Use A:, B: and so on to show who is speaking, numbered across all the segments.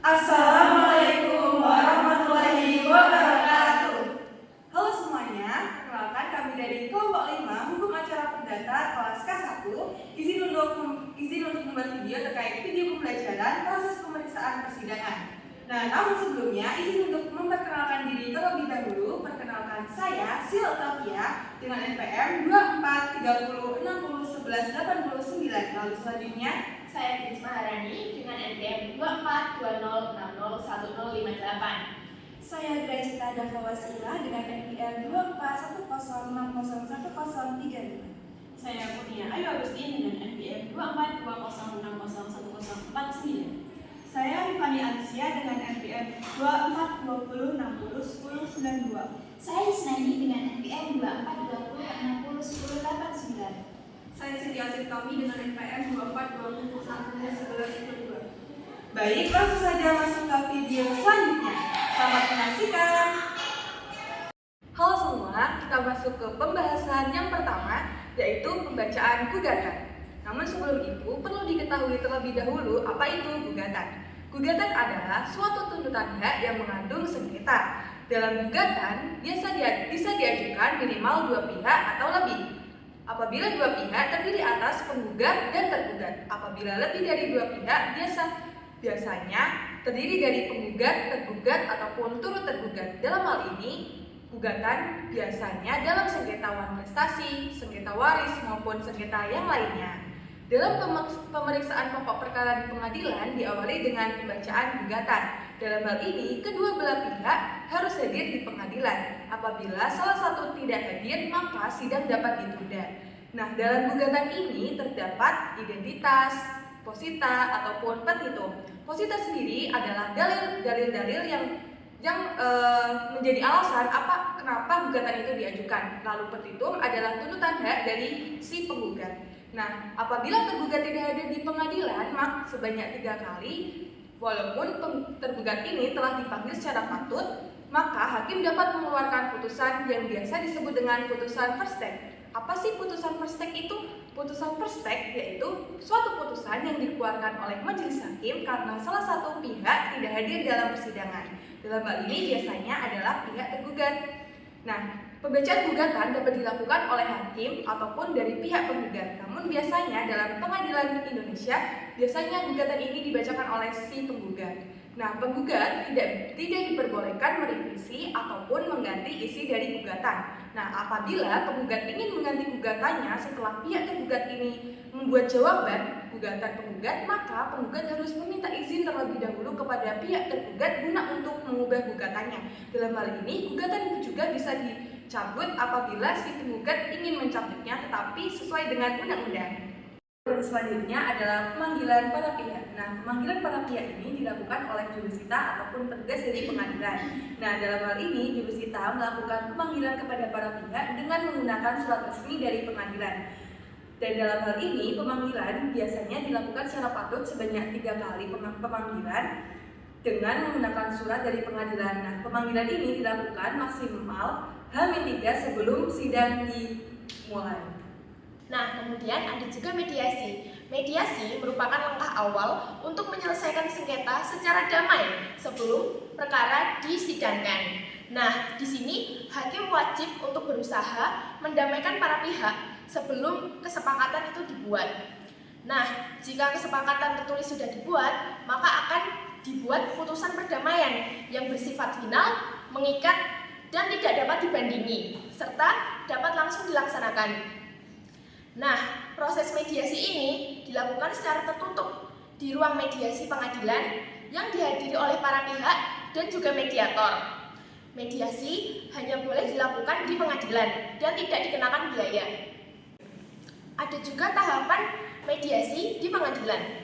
A: Assalamualaikum warahmatullahi wabarakatuh. Halo semuanya, perkenalkan kami dari kelompok 5 Hukum Acara Perdata kelas K1. Izin untuk membuat video terkait video pembelajaran proses pemeriksaan persidangan. Namun sebelumnya izin untuk memperkenalkan diri terlebih dahulu. Perkenalkan saya Sila Octavia dengan NPM 2430601189. Lalu selanjutnya
B: Saya Krisma Harani dengan NPM 2420601058.
C: Saya Gracita Dava Wasila dengan NPM 2410601035.
B: Saya Kurnia Ayu Agustin dengan NPM 2420601049.
C: Saya Rifani Alicia dengan NPM 2420601092.
D: Saya Isnani dengan NPM 2420601089.
C: Saya Siti Asif Kami dengan NPM 24201192.
A: baik, langsung saja masuk ke video selanjutnya. Selamat menyaksikan. Halo semua, kita masuk ke pembahasan yang pertama, yaitu pembacaan gugatan. Namun sebelum itu, perlu diketahui terlebih dahulu apa itu gugatan. Gugatan adalah suatu tuntutan hak yang mengandung sengketa. Dalam gugatan, bisa diajukan minimal dua pihak atau lebih. Apabila dua pihak terdiri atas penggugat dan tergugat. Apabila lebih dari dua pihak, biasanya terdiri dari penggugat, tergugat, ataupun turut tergugat. Dalam hal ini, gugatan biasanya dalam sengketa prestasi, sengketa waris, maupun sengketa yang lainnya. Dalam pemeriksaan pokok perkara di pengadilan diawali dengan pembacaan gugatan. Dalam hal ini, kedua belah pihak harus hadir di pengadilan. Apabila salah satu tidak hadir, maka sidang dapat ditunda. Nah, dalam gugatan ini terdapat identitas, posita, ataupun petitum. Posita sendiri adalah dalil-dalil yang menjadi alasan kenapa gugatan itu diajukan. Lalu petitum adalah tuntutan hak dari si penggugat. Nah, apabila tergugat tidak hadir di pengadilan, maka sebanyak 3 kali, walaupun tergugat ini telah dipanggil secara patut, maka hakim dapat mengeluarkan putusan yang biasa disebut dengan putusan first take. Apa sih putusan first take itu? Putusan first take yaitu suatu putusan yang dikeluarkan oleh majelis hakim karena salah satu pihak tidak hadir dalam persidangan. Dalam hal ini biasanya adalah pihak tergugat. Nah, pembacaan gugatan dapat dilakukan oleh hakim ataupun dari pihak penggugat. Namun biasanya dalam pengadilan Indonesia, biasanya gugatan ini dibacakan oleh si penggugat. Nah, penggugat tidak diperbolehkan merevisi ataupun mengganti isi dari gugatan. Nah, apabila penggugat ingin mengganti gugatannya setelah pihak tergugat ini membuat jawaban gugatan penggugat, maka penggugat harus meminta izin terlebih dahulu kepada pihak tergugat guna untuk mengubah gugatannya. Dalam hal ini, gugatan itu juga bisa dicabut apabila si penggugat ingin mencabutnya tetapi sesuai dengan undang-undang. Selanjutnya adalah pemanggilan para pihak. Nah, pemanggilan para pihak ini dilakukan oleh jurusita ataupun petugas dari pengadilan. Nah, dalam hal ini jurusita melakukan pemanggilan kepada para pihak dengan menggunakan surat resmi dari pengadilan. Dan dalam hal ini pemanggilan biasanya dilakukan secara patut sebanyak 3 kali pemanggilan dengan menggunakan surat dari pengadilan. Nah, pemanggilan ini dilakukan maksimal H-3 sebelum sidang dimulai.
B: Nah, kemudian ada juga mediasi. Mediasi merupakan langkah awal untuk menyelesaikan sengketa secara damai sebelum perkara disidangkan. Nah, di sini hakim wajib untuk berusaha mendamaikan para pihak sebelum kesepakatan itu dibuat. Nah, jika kesepakatan tertulis sudah dibuat, maka akan dibuat putusan perdamaian yang bersifat final, mengikat, dan tidak dapat dibandingi, serta dapat langsung dilaksanakan. Nah, proses mediasi ini dilakukan secara tertutup di ruang mediasi pengadilan yang dihadiri oleh para pihak dan juga mediator. Mediasi hanya boleh dilakukan di pengadilan dan tidak dikenakan biaya. Ada juga tahapan mediasi di pengadilan.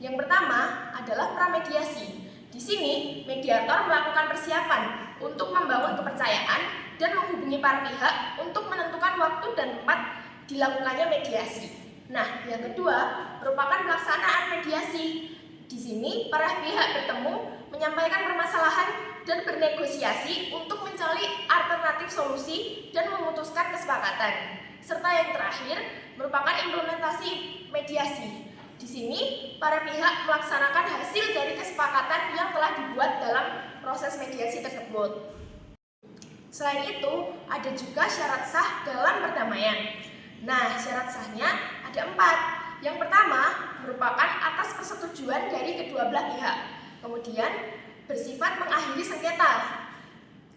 B: Yang pertama adalah pramediasi. Di sini, mediator melakukan persiapan untuk membangun kepercayaan dan menghubungi para pihak untuk menentukan waktu dan tempat dilakukannya mediasi. Nah, yang kedua merupakan pelaksanaan mediasi. Di sini para pihak bertemu, menyampaikan permasalahan dan bernegosiasi untuk mencari alternatif solusi dan memutuskan kesepakatan. Serta yang terakhir merupakan implementasi mediasi. Di sini, para pihak melaksanakan hasil dari kesepakatan yang telah dibuat dalam proses mediasi tersebut. Selain itu, ada juga syarat sah dalam perdamaian. Nah, syarat sahnya ada 4. Yang pertama, merupakan atas persetujuan dari kedua belah pihak. Kemudian, bersifat mengakhiri sengketa.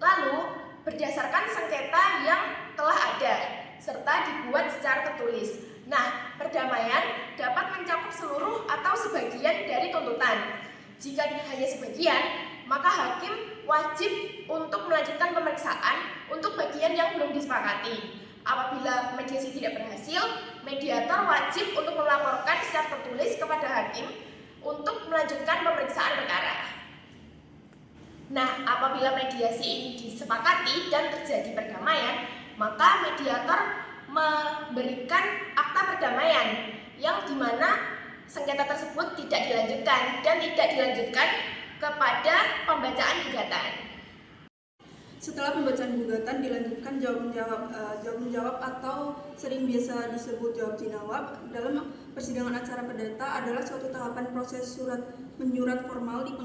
B: Lalu, berdasarkan sengketa yang telah ada, serta dibuat secara tertulis. Nah, perdamaian dapat mencakup seluruh atau sebagian dari tuntutan. Jika hanya sebagian, maka hakim wajib untuk melanjutkan pemeriksaan untuk bagian yang belum disepakati. Apabila mediasi tidak berhasil, mediator wajib untuk melaporkan secara tertulis kepada hakim untuk melanjutkan pemeriksaan perkara. Nah, apabila mediasi ini disepakati dan terjadi perdamaian, maka mediator memberikan akta perdamaian yang dimana sengketa tersebut tidak dilanjutkan dan tidak dilanjutkan kepada pembacaan gugatan.
C: Setelah pembacaan gugatan dilanjutkan jawab-menjawab atau sering biasa disebut jawab jinawab. Dalam persidangan acara perdata adalah suatu tahapan proses menyurat formal di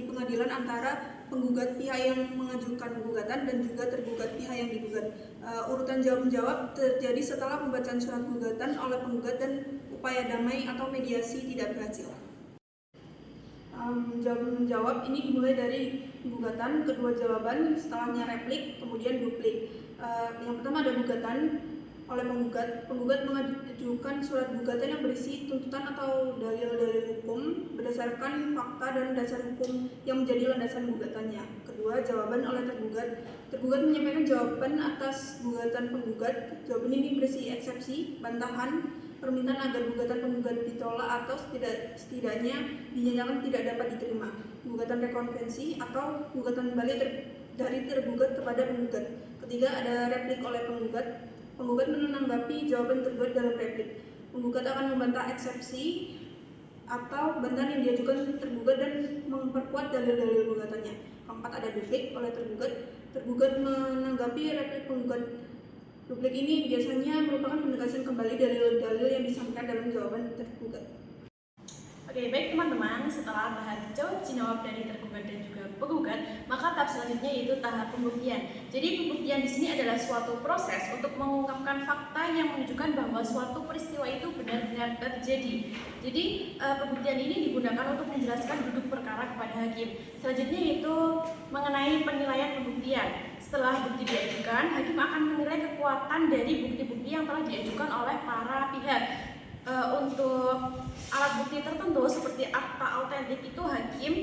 C: pengadilan antara penggugat pihak yang mengajukan gugatan dan juga tergugat pihak yang digugat. Urutan jawab-menjawab terjadi setelah pembacaan surat gugatan oleh penggugat dan upaya damai atau mediasi tidak berhasil. Jawab-menjawab ini dimulai dari gugatan, kedua jawaban, setelahnya replik, kemudian duplik. Yang pertama ada gugatan oleh penggugat mengajukan surat gugatan yang berisi tuntutan atau dalil-dalil hukum berdasarkan fakta dan dasar hukum yang menjadi landasan gugatannya. Kedua, jawaban oleh tergugat menyampaikan jawaban atas gugatan penggugat. Jawaban ini berisi eksepsi, bantahan, permintaan agar gugatan penggugat ditolak atau setidaknya dinyatakan tidak dapat diterima, gugatan rekonvensi atau gugatan balik dari tergugat kepada penggugat. Ketiga, ada replik oleh penggugat. Penggugat menanggapi jawaban tergugat dalam replik. Penggugat akan membantah eksepsi atau bantahan yang diajukan tergugat dan memperkuat dalil-dalil gugatannya. Keempat, ada duplik oleh tergugat. Tergugat menanggapi replik penggugat. Duplik ini biasanya merupakan penegasan kembali dalil-dalil yang disampaikan dalam jawaban tergugat.
B: Oke, baik teman-teman, setelah bahas jawab jinawab dari tergugat dan juga penggugat, maka tahap selanjutnya yaitu tahap pembuktian. Jadi pembuktian di sini adalah suatu proses untuk mengungkapkan fakta yang menunjukkan bahwa suatu peristiwa itu benar-benar terjadi. Jadi pembuktian ini digunakan untuk menjelaskan duduk perkara kepada hakim. Selanjutnya yaitu mengenai penilaian pembuktian. Setelah bukti diajukan, hakim akan menilai kekuatan dari bukti-bukti yang telah diajukan oleh para pihak. Untuk alat bukti tertentu seperti akta autentik itu hakim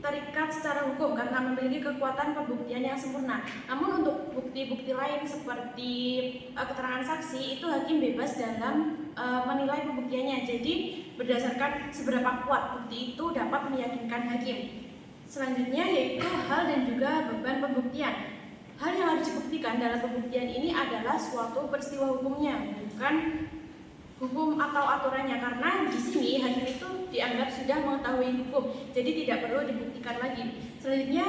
B: terikat secara hukum karena memiliki kekuatan pembuktian yang sempurna. Namun untuk bukti-bukti lain seperti keterangan saksi itu hakim bebas dalam menilai pembuktiannya. Jadi berdasarkan seberapa kuat bukti itu dapat meyakinkan hakim. Selanjutnya yaitu hal dan juga beban pembuktian. Hal yang harus dibuktikan dalam pembuktian ini adalah suatu peristiwa hukumnya, bukan hukum atau aturannya, karena di sini hakim itu dianggap sudah mengetahui hukum, jadi tidak perlu dibuktikan lagi. Selanjutnya,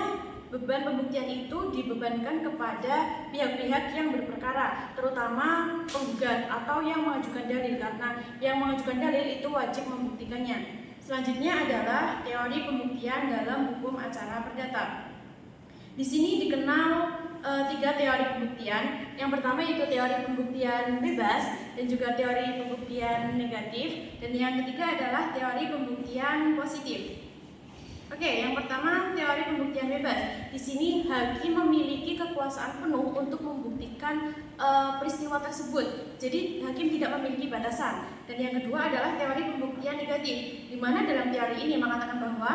B: beban pembuktian itu dibebankan kepada pihak-pihak yang berperkara, terutama penggugat atau yang mengajukan dalil, karena yang mengajukan dalil itu wajib membuktikannya. Selanjutnya adalah teori pembuktian dalam hukum acara perdata. Di sini dikenal 3 teori pembuktian. Yang pertama yaitu teori pembuktian bebas dan juga teori pembuktian negatif, dan yang ketiga adalah teori pembuktian positif. Oke, yang pertama teori pembuktian bebas. Di sini hakim memiliki kekuasaan penuh untuk membuktikan peristiwa tersebut. Jadi hakim tidak memiliki batasan. Dan yang kedua adalah teori pembuktian negatif, di mana dalam teori ini mengatakan bahwa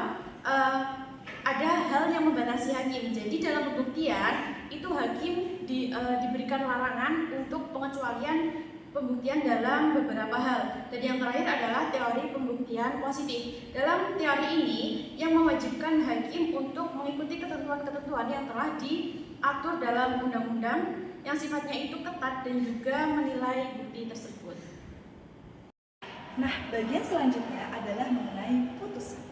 B: ada hal yang membatasi hakim. Jadi dalam pembuktian itu hakim diberikan larangan untuk pengecualian pembuktian dalam beberapa hal. Dan yang terakhir adalah teori pembuktian positif. Dalam teori ini yang mewajibkan hakim untuk mengikuti ketentuan-ketentuan yang telah diatur dalam undang-undang yang sifatnya itu ketat dan juga menilai bukti tersebut.
E: Nah, bagian selanjutnya adalah mengenai putusan.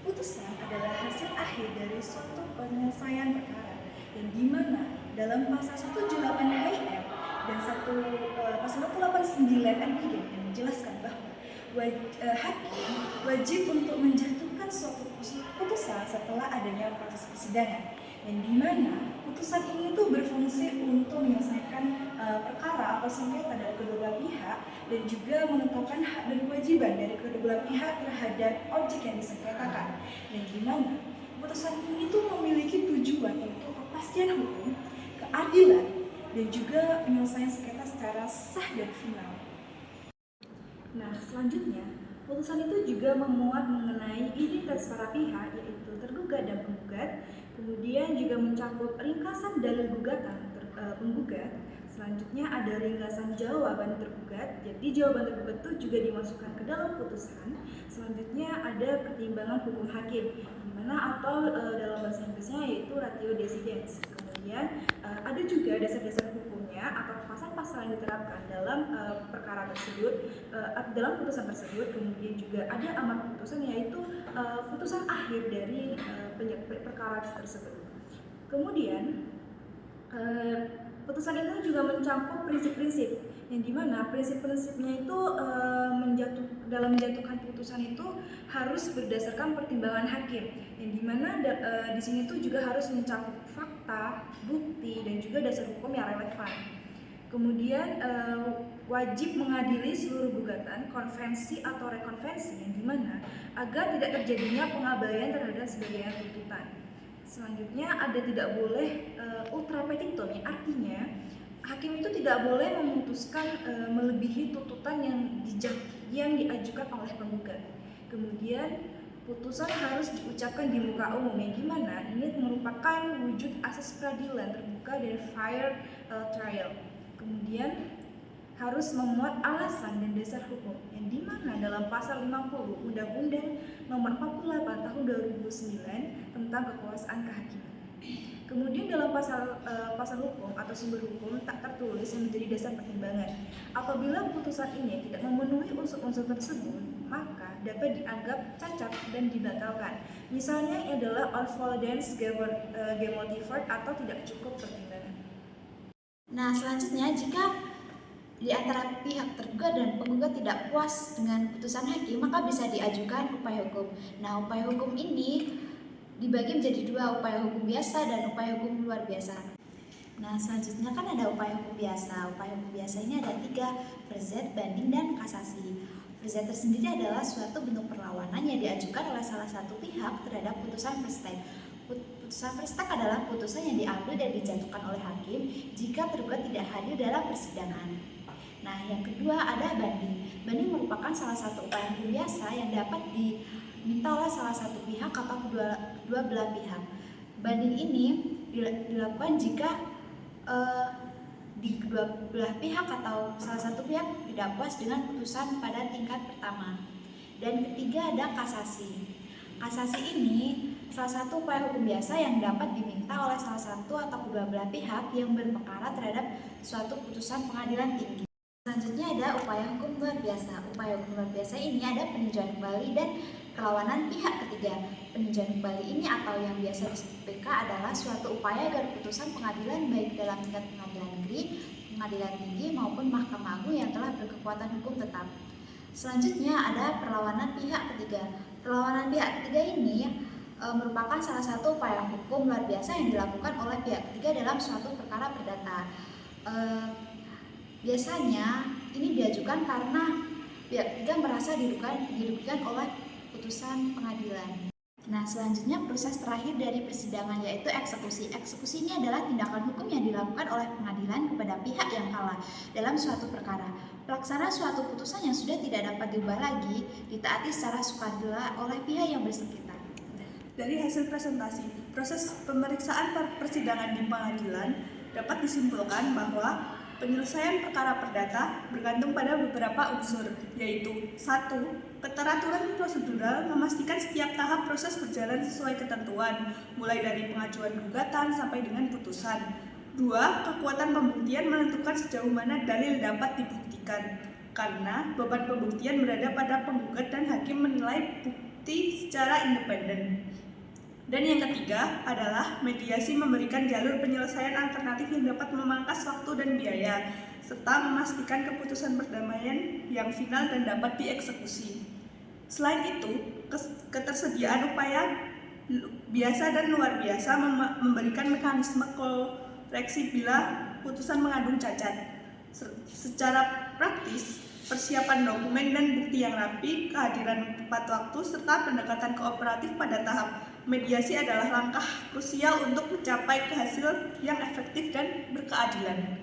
E: Putusan adalah hasil akhir dari suatu penyelesaian perkara, yang dimana dalam pasal 178 HIM dan pasal 189 RPJ yang menjelaskan bahwa hakim wajib untuk menjatuhkan suatu putusan setelah adanya proses persidangan, yang dimana putusan ini tuh berfungsi untuk menyelesaikan perkara atau sengketa dari kedua belah pihak dan juga menetapkan hak dan kewajiban dari kedua belah pihak terhadap objek yang disengketakan, yang dimana putusan ini tuh memiliki tujuan untuk kepastian hukum, keadilan, dan juga penyelesaian sengketa secara sah dan final. Nah, selanjutnya, putusan itu juga memuat mengenai identitas para pihak, yaitu tergugat dan penggugat, kemudian juga mencakup ringkasan dalil gugatan penggugat. Selanjutnya ada ringkasan jawaban tergugat, jadi jawaban tergugat itu juga dimasukkan ke dalam putusan. Selanjutnya ada pertimbangan hukum hakim, dimana atau dalam bahasa Inggrisnya yaitu ratio decidens. Kemudian ada juga dasar-dasar hukumnya atau pasal-pasal yang diterapkan dalam perkara tersebut, dalam putusan tersebut. Kemudian juga ada amar putusan, yaitu putusan akhir dari perkara tersebut. Kemudian putusan itu juga mencakup prinsip-prinsip, yang dimana prinsip-prinsipnya itu dalam menjatuhkan putusan itu harus berdasarkan pertimbangan hakim, yang dimana di sini tuh juga harus mencakup fakta, bukti, dan juga dasar hukum yang relevan. Kemudian wajib mengadili seluruh gugatan, konvensi atau rekonvensi, yang dimana agar tidak terjadinya pengabaian terhadap sebagian tuntutan. Selanjutnya ada tidak boleh ultra petitum, artinya hakim itu tidak boleh memutuskan melebihi tuntutan yang diajukan oleh penggugat. Kemudian putusan harus diucapkan di muka umum, yang dimana ini merupakan wujud asas peradilan terbuka dari fair trial. Kemudian harus memuat alasan dan dasar hukum, yang dimana dalam pasal 50 Undang-Undang Nomor 48 Tahun 2009 tentang kekuasaan kehakiman. Kemudian dalam pasal hukum atau sumber hukum tak tertulis yang menjadi dasar pertimbangan. Apabila putusan ini tidak memenuhi unsur-unsur tersebut, maka dapat dianggap cacat dan dibatalkan. Misalnya adalah unfoldance gemotivert atau tidak cukup pertimbangan.
D: Nah, selanjutnya jika di antara pihak tergugat dan penggugat tidak puas dengan putusan hakim, maka bisa diajukan upaya hukum. Nah, upaya hukum ini dibagi menjadi dua, upaya hukum biasa dan upaya hukum luar biasa. Nah, selanjutnya kan ada upaya hukum biasa. Upaya hukum biasa ini ada 3, verzet, banding, dan kasasi. Verzet tersendiri adalah suatu bentuk perlawanan yang diajukan oleh salah satu pihak terhadap putusan verstek. Putusan verstek adalah putusan yang diambil dan dijatuhkan oleh hakim jika tergugat tidak hadir dalam persidangan. Nah, yang kedua ada banding. Banding merupakan salah satu upaya hukum biasa yang dapat diminta oleh salah satu pihak atau kedua belah pihak. Banding ini dilakukan jika di kedua belah pihak atau salah satu pihak tidak puas dengan putusan pada tingkat pertama. Dan ketiga ada kasasi. Kasasi ini salah satu upaya hukum biasa yang dapat diminta oleh salah satu atau kedua belah pihak yang berperkara terhadap suatu putusan pengadilan tinggi. Selanjutnya ada upaya hukum luar biasa. Upaya hukum luar biasa ini ada peninjauan kembali dan perlawanan pihak ketiga. Peninjauan kembali ini atau yang biasa disebut PK adalah suatu upaya agar putusan pengadilan baik dalam tingkat pengadilan negeri, pengadilan tinggi maupun Mahkamah Agung yang telah berkekuatan hukum tetap. Selanjutnya ada perlawanan pihak ketiga. Perlawanan pihak ketiga ini merupakan salah satu upaya hukum luar biasa yang dilakukan oleh pihak ketiga dalam suatu perkara perdata. Biasanya ini diajukan karena pihak ketiga merasa dirugikan oleh putusan pengadilan. Nah, selanjutnya proses terakhir dari persidangan yaitu eksekusi. Eksekusi ini adalah tindakan hukum yang dilakukan oleh pengadilan kepada pihak yang kalah dalam suatu perkara. Pelaksanaan suatu putusan yang sudah tidak dapat diubah lagi ditaati secara sukarela oleh pihak yang bersengketa.
C: Dari hasil presentasi, proses pemeriksaan persidangan di pengadilan dapat disimpulkan bahwa penyelesaian perkara perdata bergantung pada beberapa unsur, yaitu 1. Keteraturan prosedural memastikan setiap tahap proses berjalan sesuai ketentuan, mulai dari pengajuan gugatan sampai dengan putusan. 2. Kekuatan pembuktian menentukan sejauh mana dalil dapat dibuktikan, karena beban pembuktian berada pada penggugat dan hakim menilai bukti secara independen. Dan yang ketiga adalah mediasi memberikan jalur penyelesaian alternatif yang dapat memangkas waktu dan biaya,
F: serta memastikan keputusan perdamaian yang final dan dapat dieksekusi. Selain itu, ketersediaan upaya biasa dan luar biasa memberikan mekanisme koreksi bila putusan mengandung cacat. Secara praktis, persiapan dokumen dan bukti yang rapi, kehadiran tepat waktu, serta pendekatan kooperatif pada tahap mediasi adalah langkah krusial untuk mencapai hasil yang efektif dan berkeadilan.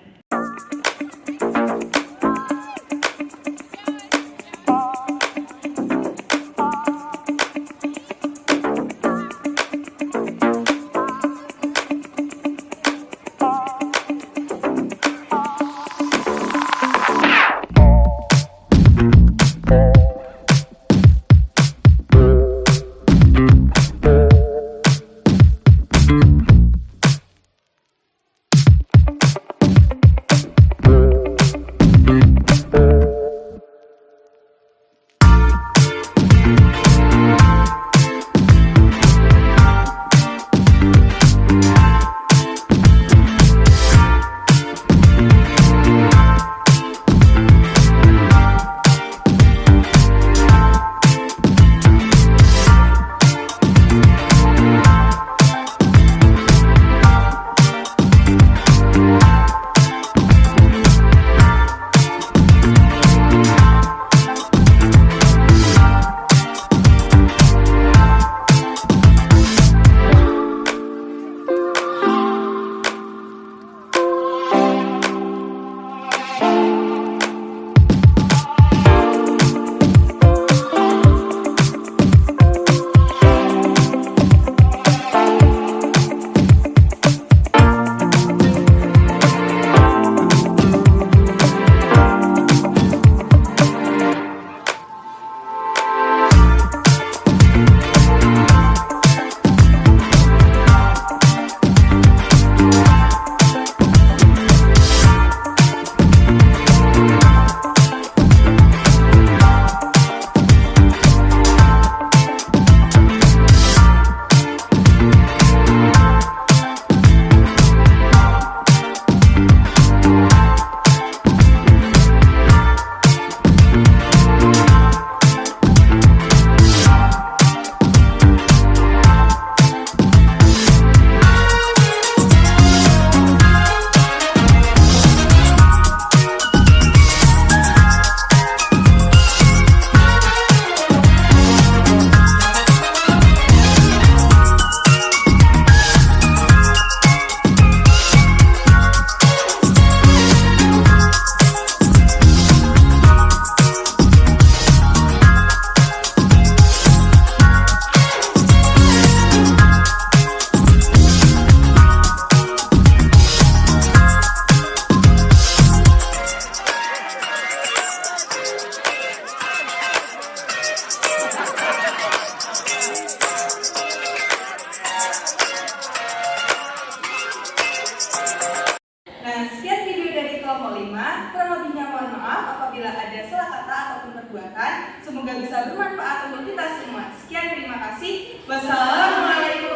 A: Semoga bisa bermanfaat untuk kita semua. Sekian, terima kasih. Wassalamualaikum